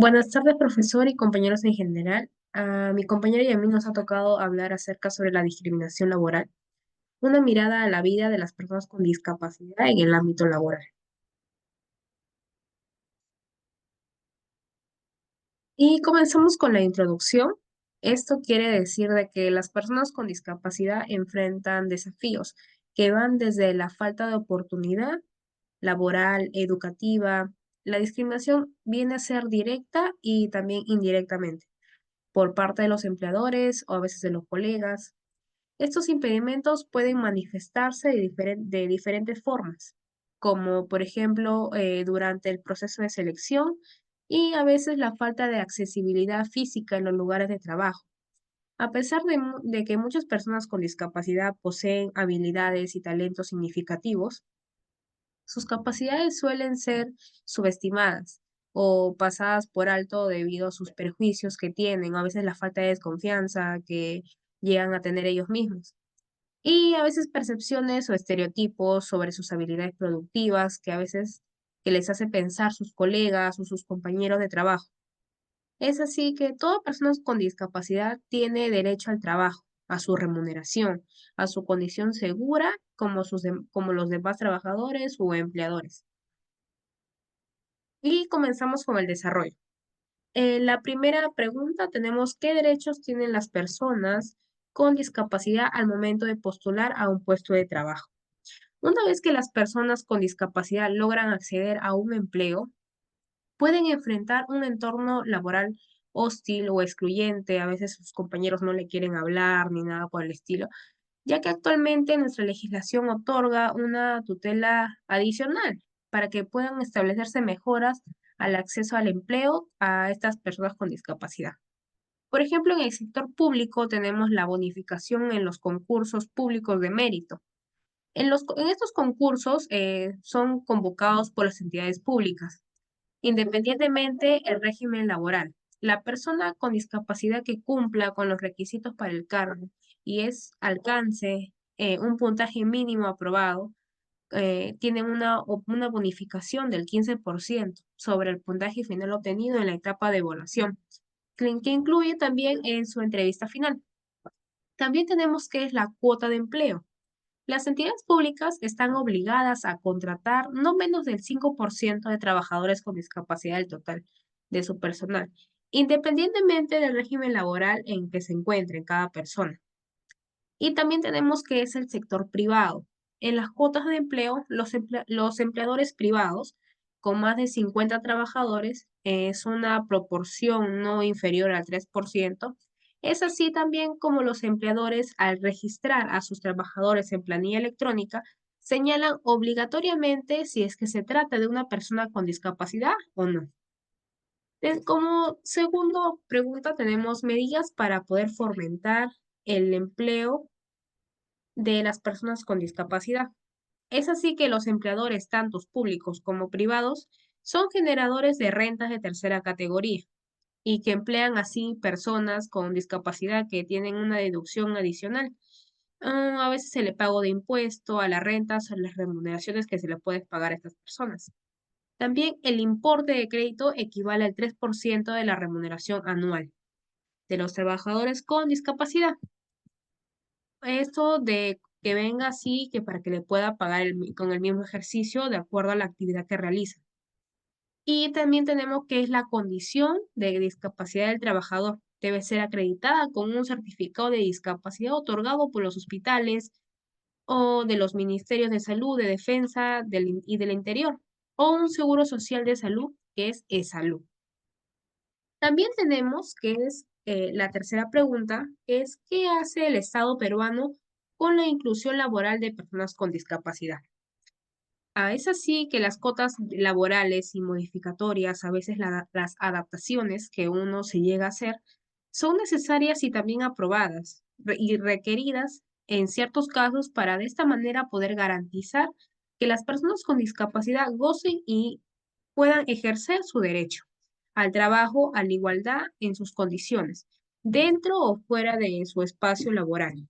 Buenas tardes, profesor y compañeros en general. A mi compañero y a mí nos ha tocado hablar acerca sobre la discriminación laboral, una mirada a la vida de las personas con discapacidad en el ámbito laboral. Y comenzamos con la introducción. Esto quiere decir de que las personas con discapacidad enfrentan desafíos que van desde la falta de oportunidad laboral, educativa. La discriminación viene a ser directa y también indirectamente por parte de los empleadores o a veces de los colegas. Estos impedimentos pueden manifestarse de diferentes formas, como por ejemplo durante el proceso de selección y a veces la falta de accesibilidad física en los lugares de trabajo. A pesar de que muchas personas con discapacidad poseen habilidades y talentos significativos, sus capacidades suelen ser subestimadas o pasadas por alto debido a sus perjuicios que tienen, o a veces la falta de desconfianza que llegan a tener ellos mismos. Y a veces percepciones o estereotipos sobre sus habilidades productivas que a veces que les hace pensar sus colegas o sus compañeros de trabajo. Es así que toda persona con discapacidad tiene derecho al trabajo, a su remuneración, a su condición segura como, como los demás trabajadores o empleadores. Y comenzamos con el desarrollo. En la primera pregunta tenemos ¿qué derechos tienen las personas con discapacidad al momento de postular a un puesto de trabajo? Una vez que las personas con discapacidad logran acceder a un empleo, pueden enfrentar un entorno laboral hostil o excluyente, a veces sus compañeros no le quieren hablar ni nada por el estilo, ya que actualmente nuestra legislación otorga una tutela adicional para que puedan establecerse mejoras al acceso al empleo a estas personas con discapacidad. Por ejemplo, en el sector público tenemos la bonificación en los concursos públicos de mérito. En estos concursos son convocados por las entidades públicas, independientemente el régimen laboral. La persona con discapacidad que cumpla con los requisitos para el cargo y alcance un puntaje mínimo aprobado, tiene una bonificación del 15% sobre el puntaje final obtenido en la etapa de evaluación, que incluye también en su entrevista final. También tenemos que es la cuota de empleo. Las entidades públicas están obligadas a contratar no menos del 5% de trabajadores con discapacidad del total de su personal, independientemente del régimen laboral en que se encuentre cada persona. Y también tenemos que es el sector privado. En las cuotas de empleo, los empleadores privados con más de 50 trabajadores es una proporción no inferior al 3%. Es así también como los empleadores al registrar a sus trabajadores en planilla electrónica señalan obligatoriamente si es que se trata de una persona con discapacidad o no. Como segundo pregunta tenemos medidas para poder fomentar el empleo de las personas con discapacidad. Es así que los empleadores, tanto públicos como privados, son generadores de rentas de tercera categoría y que emplean así personas con discapacidad que tienen una deducción adicional. A veces se le pago de impuesto a las rentas, a las remuneraciones que se le puede pagar a estas personas. También el importe de crédito equivale al 3% de la remuneración anual de los trabajadores con discapacidad. Esto de que venga así, que para que le pueda pagar con el mismo ejercicio de acuerdo a la actividad que realiza. Y también tenemos que es la condición de discapacidad del trabajador. Debe ser acreditada con un certificado de discapacidad otorgado por los hospitales o de los ministerios de salud, de defensa y del interior, o un seguro social de salud que es e-salud. También tenemos que es la tercera pregunta, que es ¿qué hace el Estado peruano con la inclusión laboral de personas con discapacidad? Es así que las cotas laborales y modificatorias, a veces las adaptaciones que uno se llega a hacer, son necesarias y también aprobadas y requeridas en ciertos casos para de esta manera poder garantizar que las personas con discapacidad gocen y puedan ejercer su derecho al trabajo, a la igualdad en sus condiciones, dentro o fuera de su espacio laboral.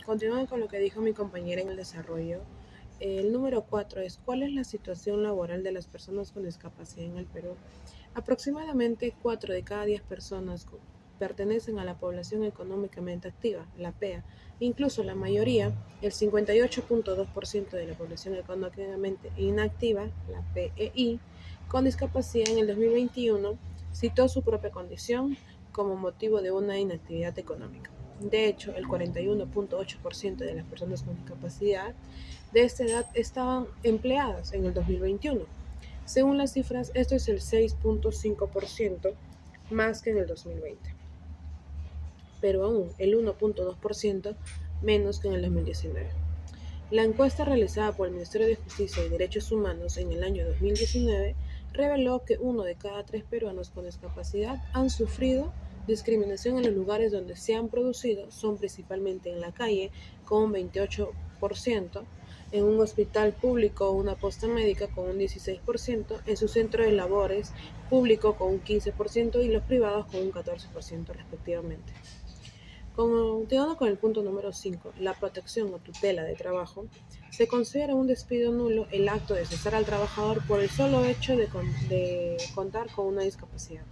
Continuando con lo que dijo mi compañera en el desarrollo, El número 4 es ¿cuál es la situación laboral de las personas con discapacidad en el Perú? Aproximadamente 4 de cada 10 personas pertenecen a la población económicamente activa, la PEA. Incluso la mayoría, el 58.2% de la población económicamente inactiva, la PEI, con discapacidad en el 2021, citó su propia condición como motivo de una inactividad económica. De hecho, el 41.8% de las personas con discapacidad de esta edad estaban empleadas en el 2021. Según las cifras, esto es el 6.5% más que en el 2020, pero aún el 1.2% menos que en el 2019. La encuesta realizada por el Ministerio de Justicia y Derechos Humanos en el año 2019 reveló que 1 de cada 3 peruanos con discapacidad han sufrido discriminación en los lugares donde se han producido, son principalmente en la calle, con un 28%, en un hospital público o una posta médica con un 16%, en su centro de labores público con un 15% y los privados con un 14% respectivamente. Continuando con el punto número 5, la protección o tutela de trabajo, se considera un despido nulo el acto de cesar al trabajador por el solo hecho de contar con una discapacidad.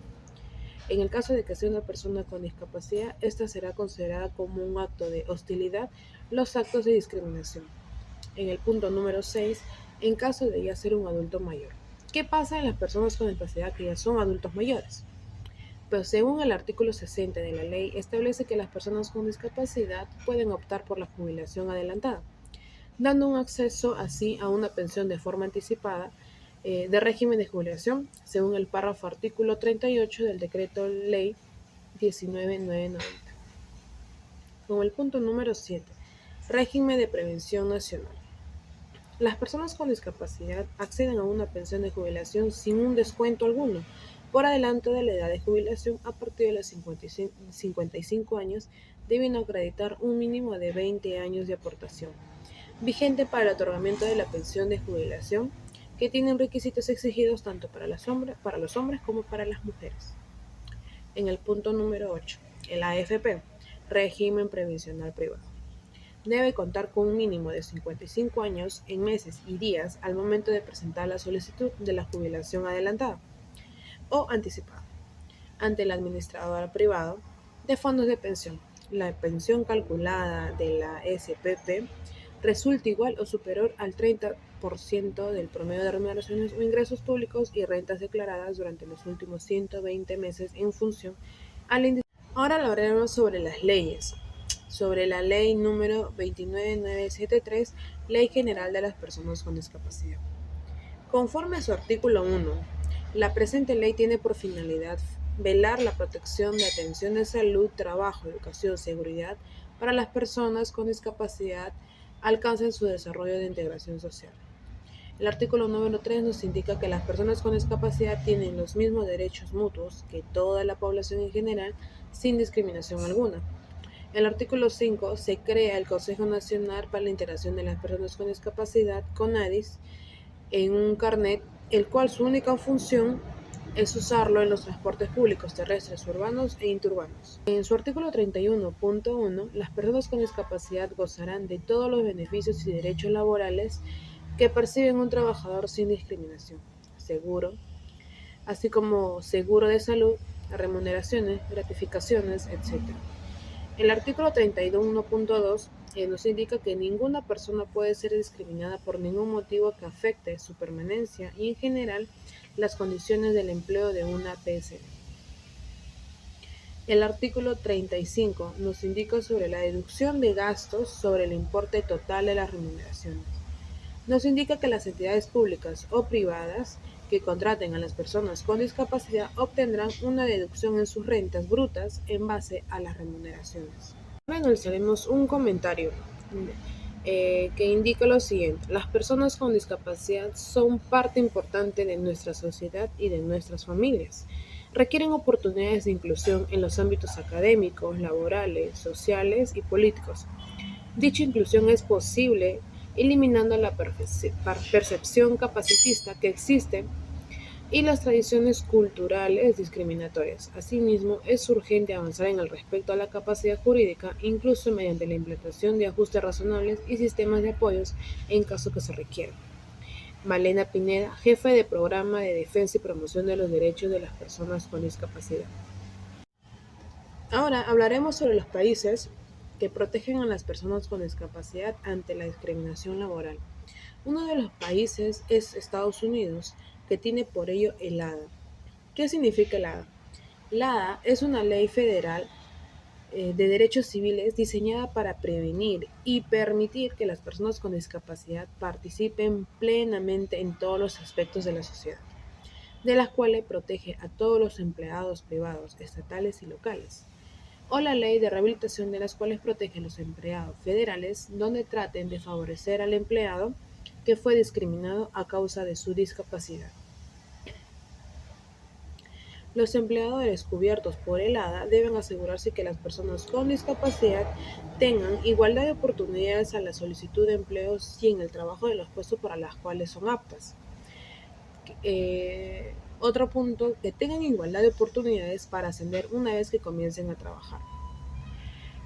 En el caso de que sea una persona con discapacidad, esta será considerada como un acto de hostilidad los actos de discriminación. En el punto número 6, en caso de ya ser un adulto mayor. ¿Qué pasa en las personas con discapacidad que ya son adultos mayores? Pues según el artículo 60 de la ley, establece que las personas con discapacidad pueden optar por la jubilación adelantada, dando un acceso así a una pensión de forma anticipada de régimen de jubilación, según el párrafo artículo 38 del decreto ley 19990. Con el punto número 7, régimen de prevención nacional. Las personas con discapacidad acceden a una pensión de jubilación sin un descuento alguno por adelanto de la edad de jubilación a partir de los 55 años, debiendo acreditar un mínimo de 20 años de aportación, vigente para el otorgamiento de la pensión de jubilación, que tienen requisitos exigidos tanto para los hombres como para las mujeres. En el punto número 8, el AFP, régimen previsional privado, debe contar con un mínimo de 55 años en meses y días al momento de presentar la solicitud de la jubilación adelantada o anticipada ante el administrador privado de fondos de pensión. La pensión calculada de la SPP resulta igual o superior al 30% del promedio de remuneraciones o ingresos públicos y rentas declaradas durante los últimos 120 meses en función al índice. Ahora hablaremos sobre las leyes. Sobre la ley número 29973, Ley General de las Personas con Discapacidad. Conforme a su artículo 1, la presente ley tiene por finalidad velar la protección de atención de salud, trabajo, educación, seguridad para las personas con discapacidad alcancen su desarrollo de integración social. El artículo número 3 nos indica que las personas con discapacidad tienen los mismos derechos mutuos que toda la población en general, sin discriminación alguna. El artículo 5 se crea el Consejo Nacional para la Integración de las Personas con Discapacidad, CONADIS, en un carnet, el cual su única función es usarlo en los transportes públicos terrestres, urbanos e interurbanos. En su artículo 31.1, las personas con discapacidad gozarán de todos los beneficios y derechos laborales que perciben un trabajador sin discriminación, seguro, así como seguro de salud, remuneraciones, gratificaciones, etc. El artículo 31.2 nos indica que ninguna persona puede ser discriminada por ningún motivo que afecte su permanencia y en general las condiciones del empleo de una PSN. El artículo 35 nos indica sobre la deducción de gastos sobre el importe total de las remuneraciones. Nos indica que las entidades públicas o privadas que contraten a las personas con discapacidad obtendrán una deducción en sus rentas brutas en base a las remuneraciones. Ahora analizaremos un comentario que indica lo siguiente: las personas con discapacidad son parte importante de nuestra sociedad y de nuestras familias. Requieren oportunidades de inclusión en los ámbitos académicos, laborales, sociales y políticos. Dicha inclusión es posible eliminando la percepción capacitista que existe y las tradiciones culturales discriminatorias. Asimismo, es urgente avanzar en el respecto a la capacidad jurídica, incluso mediante la implantación de ajustes razonables y sistemas de apoyos en caso que se requiera. Malena Pineda, jefe de Programa de Defensa y Promoción de los Derechos de las Personas con Discapacidad. Ahora hablaremos sobre los países que protegen a las personas con discapacidad ante la discriminación laboral. Uno de los países es Estados Unidos, que tiene por ello el ADA. ¿Qué significa el ADA? La ADA es una ley federal de derechos civiles diseñada para prevenir y permitir que las personas con discapacidad participen plenamente en todos los aspectos de la sociedad, de las cuales protege a todos los empleados privados, estatales y locales, o la ley de rehabilitación, de las cuales protege a los empleados federales, donde traten de favorecer al empleado que fue discriminado a causa de su discapacidad. Los empleadores cubiertos por el ADA deben asegurarse que las personas con discapacidad tengan igualdad de oportunidades a la solicitud de empleos y en el trabajo de los puestos para los cuales son aptas. Otro punto, que tengan igualdad de oportunidades para ascender una vez que comiencen a trabajar.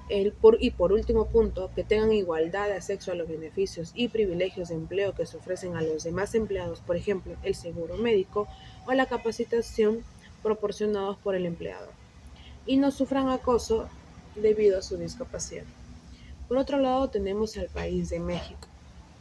Y por último punto, que tengan igualdad de acceso a los beneficios y privilegios de empleo que se ofrecen a los demás empleados, por ejemplo, el seguro médico o la capacitación proporcionados por el empleador, y no sufran acoso debido a su discapacidad. Por otro lado, tenemos al país de México,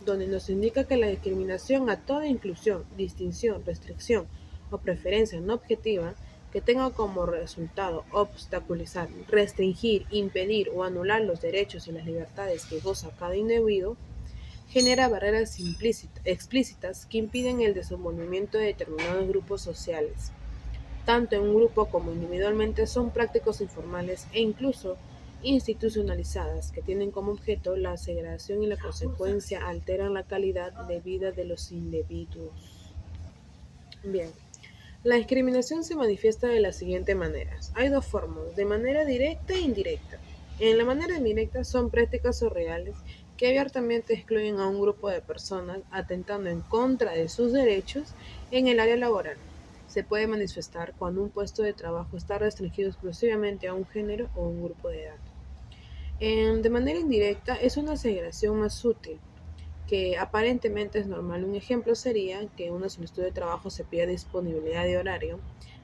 donde nos indica que la discriminación a toda inclusión, distinción, restricción o preferencia no objetiva que tenga como resultado obstaculizar, restringir, impedir o anular los derechos y las libertades que goza cada individuo, genera barreras explícitas que impiden el desenvolvimiento de determinados grupos sociales. Tanto en un grupo como individualmente son prácticas informales e incluso institucionalizadas que tienen como objeto la segregación y la consecuencia alteran la calidad de vida de los individuos. Bien. La discriminación se manifiesta de las siguientes maneras. Hay dos formas, de manera directa e indirecta. En la manera indirecta son prácticas o reales que abiertamente excluyen a un grupo de personas atentando en contra de sus derechos en el área laboral. Se puede manifestar cuando un puesto de trabajo está restringido exclusivamente a un género o un grupo de edad. De manera indirecta es una segregación más sutil, que aparentemente es normal. Un ejemplo sería que una solicitud de trabajo se pida disponibilidad de horario,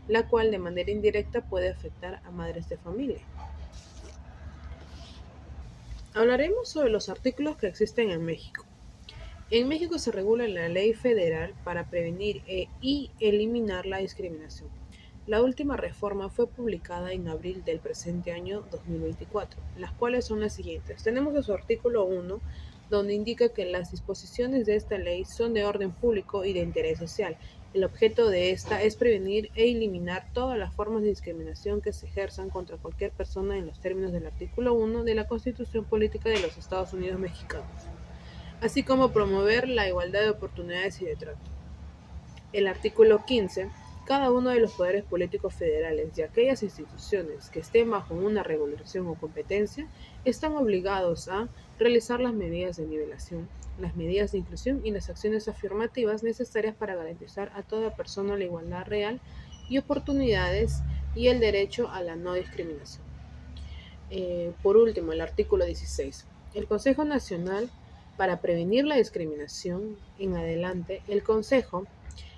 la cual de manera indirecta puede afectar a madres de familia. Hablaremos sobre los artículos que existen en México. En México se regula la ley federal para prevenir y eliminar la discriminación. La última reforma fue publicada en abril del presente año 2024, las cuales son las siguientes. Tenemos en su artículo 1, donde indica que las disposiciones de esta ley son de orden público y de interés social. El objeto de esta es prevenir e eliminar todas las formas de discriminación que se ejerzan contra cualquier persona en los términos del artículo 1 de la Constitución Política de los Estados Unidos Mexicanos, así como promover la igualdad de oportunidades y de trato. El artículo 15. Cada uno de los poderes políticos federales y aquellas instituciones que estén bajo una regulación o competencia están obligados a realizar las medidas de nivelación, las medidas de inclusión y las acciones afirmativas necesarias para garantizar a toda persona la igualdad real y oportunidades y el derecho a la no discriminación. Por último, el artículo 16. El Consejo Nacional para Prevenir la Discriminación en adelante, el Consejo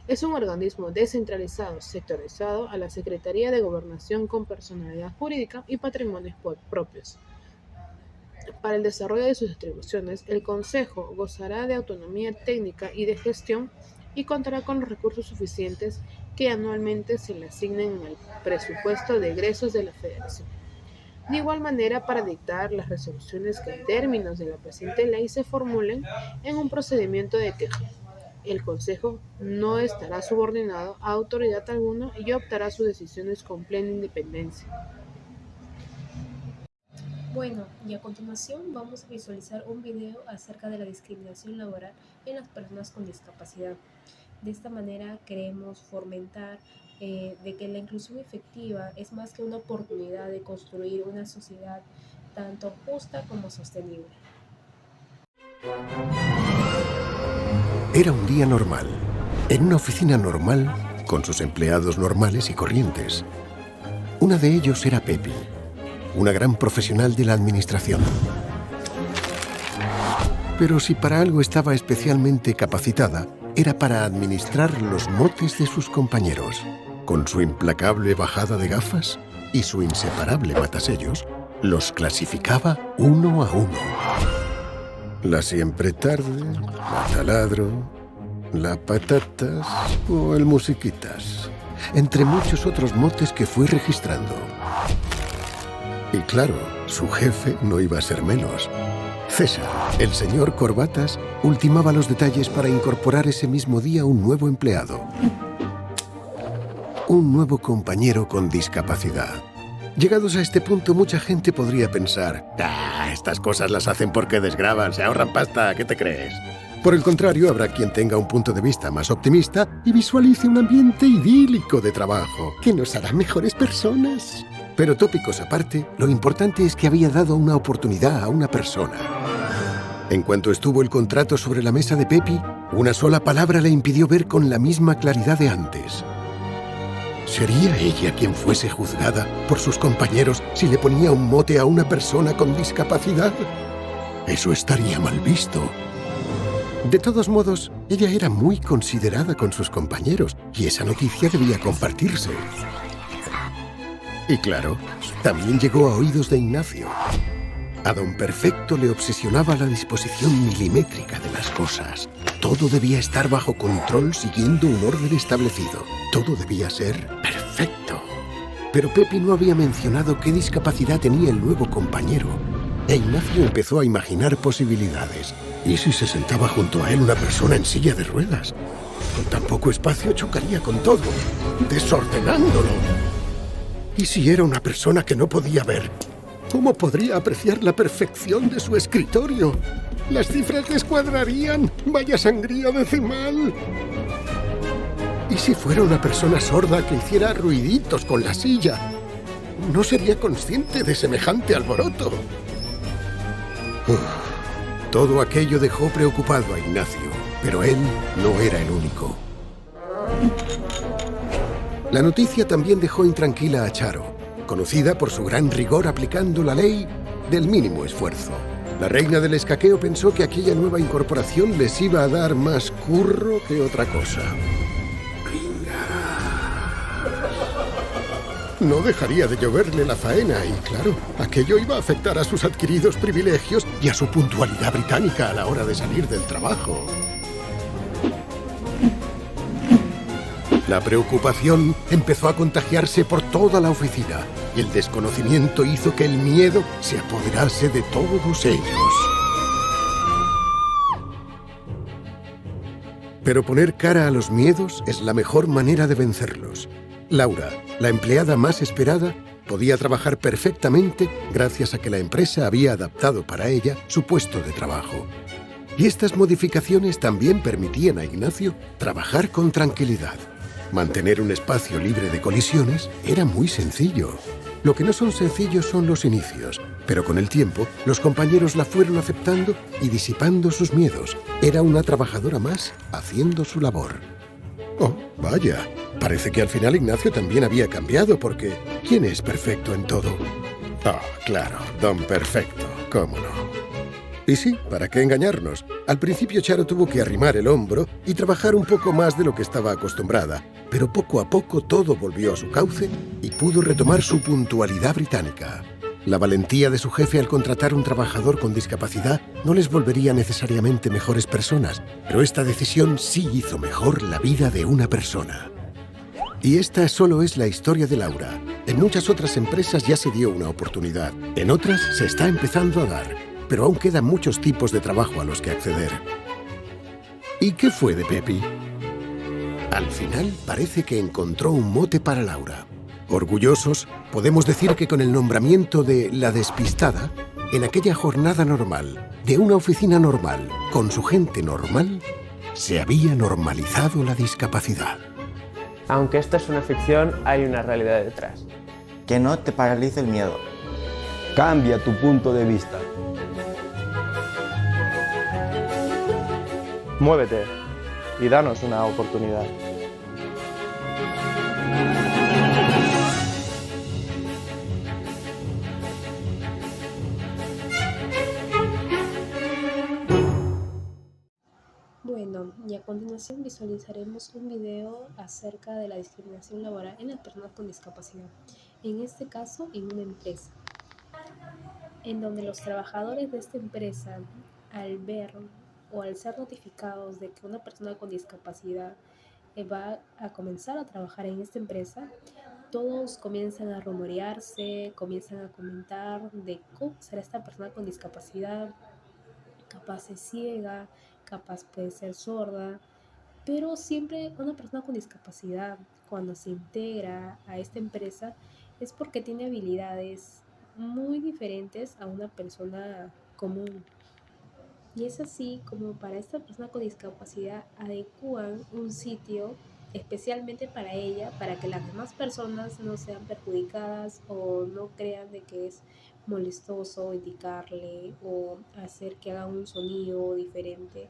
es un organismo descentralizado, sectorizado a la Secretaría de Gobernación con personalidad jurídica y patrimonios propios. Para el desarrollo de sus atribuciones, el Consejo gozará de autonomía técnica y de gestión y contará con los recursos suficientes que anualmente se le asignen en el presupuesto de egresos de la Federación. De igual manera, para dictar las resoluciones que en términos de la presente ley se formulen en un procedimiento de queja. El Consejo no estará subordinado a autoridad alguna y optará sus decisiones con plena independencia. Bueno, y a continuación vamos a visualizar un video acerca de la discriminación laboral en las personas con discapacidad. De esta manera queremos fomentar de que la inclusión efectiva es más que una oportunidad de construir una sociedad tanto justa como sostenible. Era un día normal. En una oficina normal, con sus empleados normales y corrientes. Una de ellos era Pepi, una gran profesional de la administración. Pero si para algo estaba especialmente capacitada, era para administrar los motes de sus compañeros. Con su implacable bajada de gafas y su inseparable matasellos, los clasificaba uno a uno. La siempre tarde, la taladro, la patatas o el musiquitas, entre muchos otros motes que fui registrando. Y claro, su jefe no iba a ser menos. César, el señor Corbatas, ultimaba los detalles para incorporar ese mismo día un nuevo empleado. Un nuevo compañero con discapacidad. Llegados a este punto, mucha gente podría pensar: estas cosas las hacen porque desgravan, se ahorran pasta, ¿qué te crees? Por el contrario, habrá quien tenga un punto de vista más optimista y visualice un ambiente idílico de trabajo, que nos hará mejores personas. Pero tópicos aparte, lo importante es que había dado una oportunidad a una persona. En cuanto estuvo el contrato sobre la mesa de Pepi, una sola palabra le impidió ver con la misma claridad de antes. ¿Sería ella quien fuese juzgada por sus compañeros si le ponía un mote a una persona con discapacidad? Eso estaría mal visto. De todos modos, ella era muy considerada con sus compañeros y esa noticia debía compartirse. Y claro, también llegó a oídos de Ignacio. A Don Perfecto le obsesionaba la disposición milimétrica de las cosas. Todo debía estar bajo control siguiendo un orden establecido. Todo debía ser perfecto. Pero Pepi no había mencionado qué discapacidad tenía el nuevo compañero. E Ignacio empezó a imaginar posibilidades. ¿Y si se sentaba junto a él una persona en silla de ruedas? Con tan poco espacio chocaría con todo, desordenándolo. ¿Y si era una persona que no podía ver? ¿Cómo podría apreciar la perfección de su escritorio? Las cifras descuadrarían. ¡Vaya sangría decimal! ¿Y si fuera una persona sorda que hiciera ruiditos con la silla? No sería consciente de semejante alboroto. Todo aquello dejó preocupado a Ignacio, pero él no era el único. La noticia también dejó intranquila a Charo, conocida por su gran rigor aplicando la ley del mínimo esfuerzo. La reina del escaqueo pensó que aquella nueva incorporación les iba a dar más curro que otra cosa. No dejaría de lloverle la faena y, claro, aquello iba a afectar a sus adquiridos privilegios y a su puntualidad británica a la hora de salir del trabajo. La preocupación empezó a contagiarse por toda la oficina y el desconocimiento hizo que el miedo se apoderase de todos ellos. Pero poner cara a los miedos es la mejor manera de vencerlos. Laura, la empleada más esperada, podía trabajar perfectamente gracias a que la empresa había adaptado para ella su puesto de trabajo. Y estas modificaciones también permitían a Ignacio trabajar con tranquilidad. Mantener un espacio libre de colisiones era muy sencillo. Lo que no son sencillos son los inicios, pero con el tiempo los compañeros la fueron aceptando y disipando sus miedos. Era una trabajadora más haciendo su labor. Oh, vaya, parece que al final Ignacio también había cambiado porque ¿quién es perfecto en todo? Ah, claro, Don Perfecto, cómo no. Y sí, ¿para qué engañarnos? Al principio Charo tuvo que arrimar el hombro y trabajar un poco más de lo que estaba acostumbrada, pero poco a poco todo volvió a su cauce y pudo retomar su puntualidad británica. La valentía de su jefe al contratar un trabajador con discapacidad no les volvería necesariamente mejores personas, pero esta decisión sí hizo mejor la vida de una persona. Y esta solo es la historia de Laura. En muchas otras empresas ya se dio una oportunidad, en otras se está empezando a dar. Pero aún quedan muchos tipos de trabajo a los que acceder. ¿Y qué fue de Pepi? Al final parece que encontró un mote para Laura. Orgullosos, podemos decir que con el nombramiento de la despistada, en aquella jornada normal, de una oficina normal, con su gente normal, se había normalizado la discapacidad. Aunque esto es una ficción, hay una realidad detrás. Que no te paralice el miedo. Cambia tu punto de vista. Muévete y danos una oportunidad. Bueno, y a continuación visualizaremos un video acerca de la discriminación laboral en las personas con discapacidad, en este caso en una empresa, en donde los trabajadores de esta empresa, al ver o al ser notificados de que una persona con discapacidad va a comenzar a trabajar en esta empresa, todos comienzan a rumorearse, comienzan a comentar de cómo será esta persona con discapacidad, capaz es ciega, capaz puede ser sorda, pero siempre una persona con discapacidad, cuando se integra a esta empresa, es porque tiene habilidades muy diferentes a una persona común. Y es así como para esta persona con discapacidad adecúan un sitio especialmente para ella, para que las demás personas no sean perjudicadas o no crean de que es molestoso indicarle o hacer que haga un sonido diferente.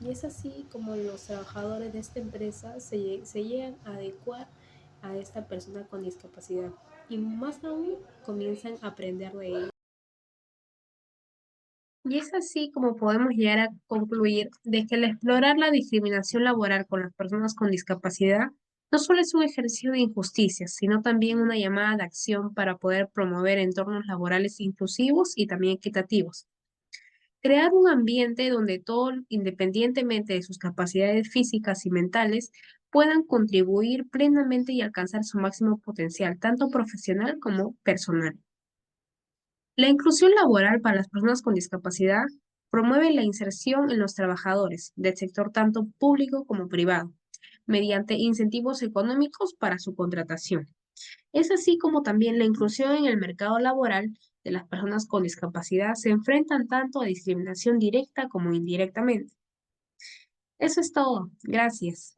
Y es así como los trabajadores de esta empresa se llegan a adecuar a esta persona con discapacidad y más aún comienzan a aprender de ella. Y es así como podemos llegar a concluir de que el explorar la discriminación laboral con las personas con discapacidad no solo es un ejercicio de injusticia, sino también una llamada de acción para poder promover entornos laborales inclusivos y también equitativos. Crear un ambiente donde todos, independientemente de sus capacidades físicas y mentales, puedan contribuir plenamente y alcanzar su máximo potencial, tanto profesional como personal. La inclusión laboral para las personas con discapacidad promueve la inserción en los trabajadores del sector tanto público como privado, mediante incentivos económicos para su contratación. Es así como también la inclusión en el mercado laboral de las personas con discapacidad se enfrentan tanto a discriminación directa como indirectamente. Eso es todo. Gracias.